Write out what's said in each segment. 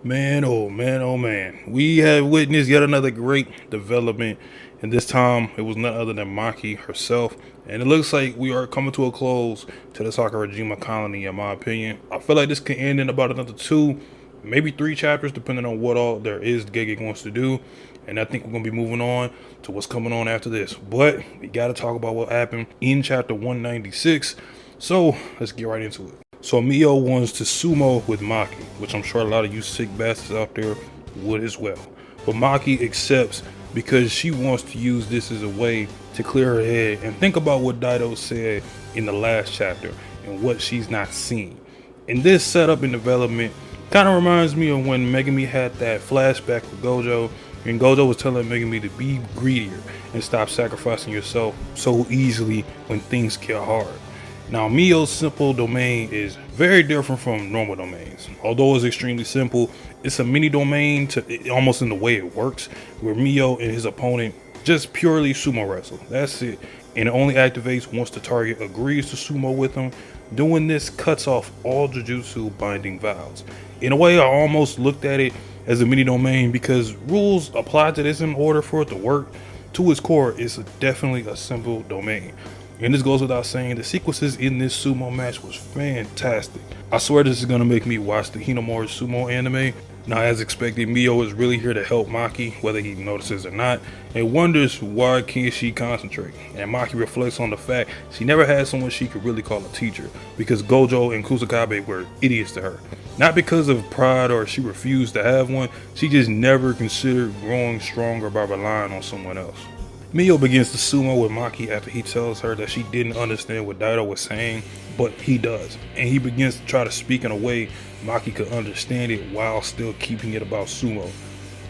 Man, oh man, oh man. We have witnessed yet another great development, and this time it was none other than Maki herself. And it looks like we are coming to a close to the Sakurajima colony, in my opinion. I feel like this can end in about another two, maybe three chapters, depending on what all there is Gege wants to do. And I think we're going to be moving on to what's coming on after this. But we got to talk about what happened in chapter 196. So let's get right into it. So Mio wants to sumo with Maki, which I'm sure a lot of you sick bastards out there would as well. But Maki accepts because she wants to use this as a way to clear her head and think about what Daido said in the last chapter and what she's not seen. And this setup and development kind of reminds me of when Megumi had that flashback with Gojo, and Gojo was telling Megumi to be greedier and stop sacrificing yourself so easily when things get hard. Now, Mio's simple domain is very different from normal domains. Although it's extremely simple, it's a mini domain to almost in the way it works, where Mio and his opponent just purely sumo wrestle. That's it. And it only activates once the target agrees to sumo with him. Doing this cuts off all Jujutsu binding vows. In a way, I almost looked at it as a mini domain because rules apply to this in order for it to work. To its core, it's definitely a simple domain. And this goes without saying, the sequences in this sumo match was fantastic. I swear this is going to make me watch the Hinomori sumo anime. Now, as expected, Mio is really here to help Maki, whether he notices or not, and wonders why can't she concentrate. And Maki reflects on the fact she never had someone she could really call a teacher, because Gojo and Kusakabe were idiots to her. Not because of pride or she refused to have one, she just never considered growing stronger by relying on someone else. Mio begins to sumo with Maki after he tells her that she didn't understand what Daido was saying, but he does. And he begins to try to speak in a way Maki could understand it while still keeping it about sumo.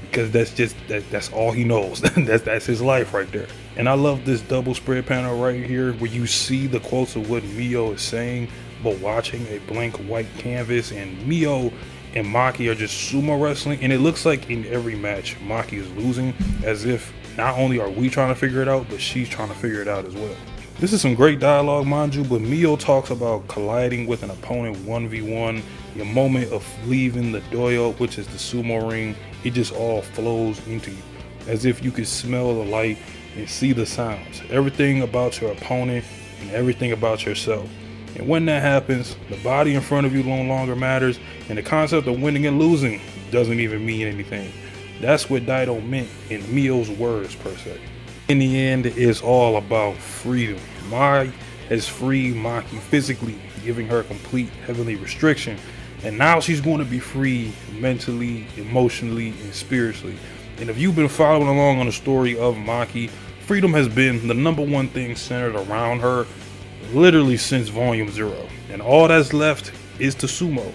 Because that's all he knows. that's his life right there. And I love this double spread panel right here where you see the quotes of what Mio is saying, but watching a blank white canvas, and Mio and Maki are just sumo wrestling, and it looks like in every match Maki is losing, as if not only are we trying to figure it out, but she's trying to figure it out as well. This is some great dialogue, mind you, but Mio talks about colliding with an opponent 1v1, your moment of leaving the doyo, which is the sumo ring. It just all flows into you, as if you could smell the light and see the sounds, everything about your opponent and everything about yourself. And when that happens, the body in front of you no longer matters, and the concept of winning and losing doesn't even mean anything. That's what Daido meant in Mio's words, per se. In the end, it's all about freedom. Mai has freed Maki physically, giving her complete heavenly restriction. And now she's going to be free mentally, emotionally, and spiritually. And if you've been following along on the story of Maki, freedom has been the number one thing centered around her literally since Volume 0. And all that's left is to sumo.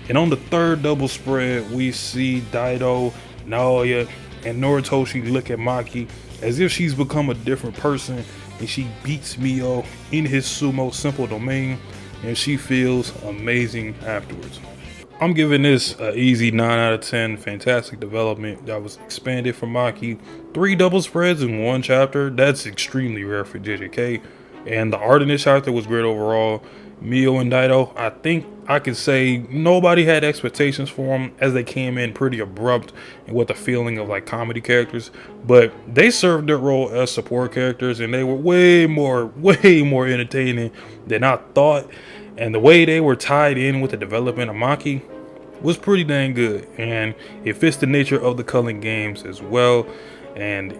And on the third double spread, we see Daido, Naoya, and Noritoshi look at Maki as if she's become a different person, and she beats Mio in his sumo simple domain, and she feels amazing afterwards. I'm giving this an easy 9 out of 10. Fantastic development that was expanded for Maki. 3 double spreads in 1 chapter. That's extremely rare for JJK. And the art in this chapter was great overall. Mio and Daido, I think I could say nobody had expectations for them, as they came in pretty abrupt and with a feeling of like comedy characters, but they served their role as support characters, and they were way more entertaining than I thought. And the way they were tied in with the development of Maki was pretty dang good, and it fits the nature of the Culling games as well. And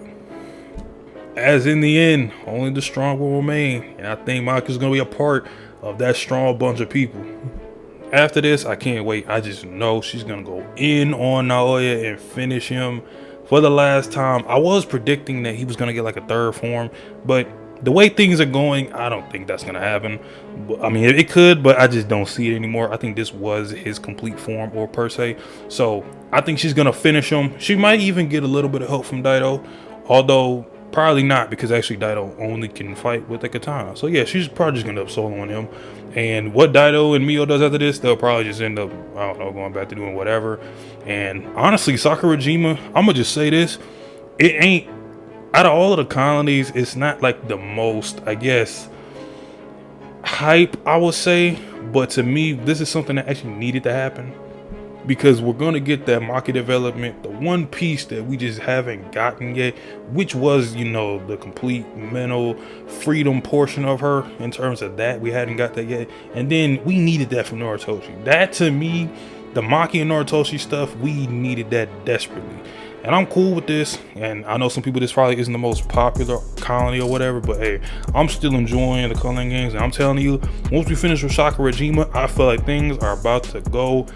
as in the end, only the strong will remain, and I think Maki is going to be a part of that strong bunch of people. After this, I can't wait. I just know she's gonna go in on Naoya and finish him for the last time. I was predicting that he was gonna get like a third form, but the way things are going, I don't think that's gonna happen. I mean, it could, but I just don't see it anymore. I think this was his complete form, or per se. So I think she's gonna finish him. She might even get a little bit of help from Daido, although probably not, because actually Daido only can fight with a katana. So yeah, she's probably just gonna end up soloing him. And what Daido and Mio does after this, they'll probably just end up, I don't know, going back to doing whatever. And honestly, Sakurajima, I'm gonna just say this, it ain't, out of all of the colonies, it's not like the most, I guess, hype, I would say. But to me, this is something that actually needed to happen. because we're gonna get that Maki development, the one piece that we just haven't gotten yet, which was, you know, the complete mental freedom portion of her. In terms of that, we hadn't got that yet, and then we needed that from Narutoshi. That, to me, the Maki and Narutoshi stuff, we needed that desperately. And I'm cool with this, and I know some people, this probably isn't the most popular colony or whatever, but hey, I'm still enjoying the Culling games, and I'm telling you, once we finish with Sakurajima, I feel like things are about to go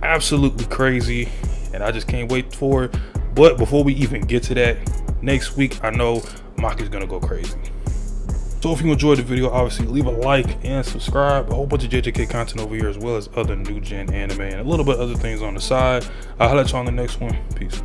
absolutely crazy, and I just can't wait for it. But before we even get to that, next week, I know Maki's gonna go crazy. So if you enjoyed the video, obviously leave a like and subscribe. A whole bunch of JJK content over here, as well as other new gen anime and a little bit other things on the side. I'll let you on the next one. Peace.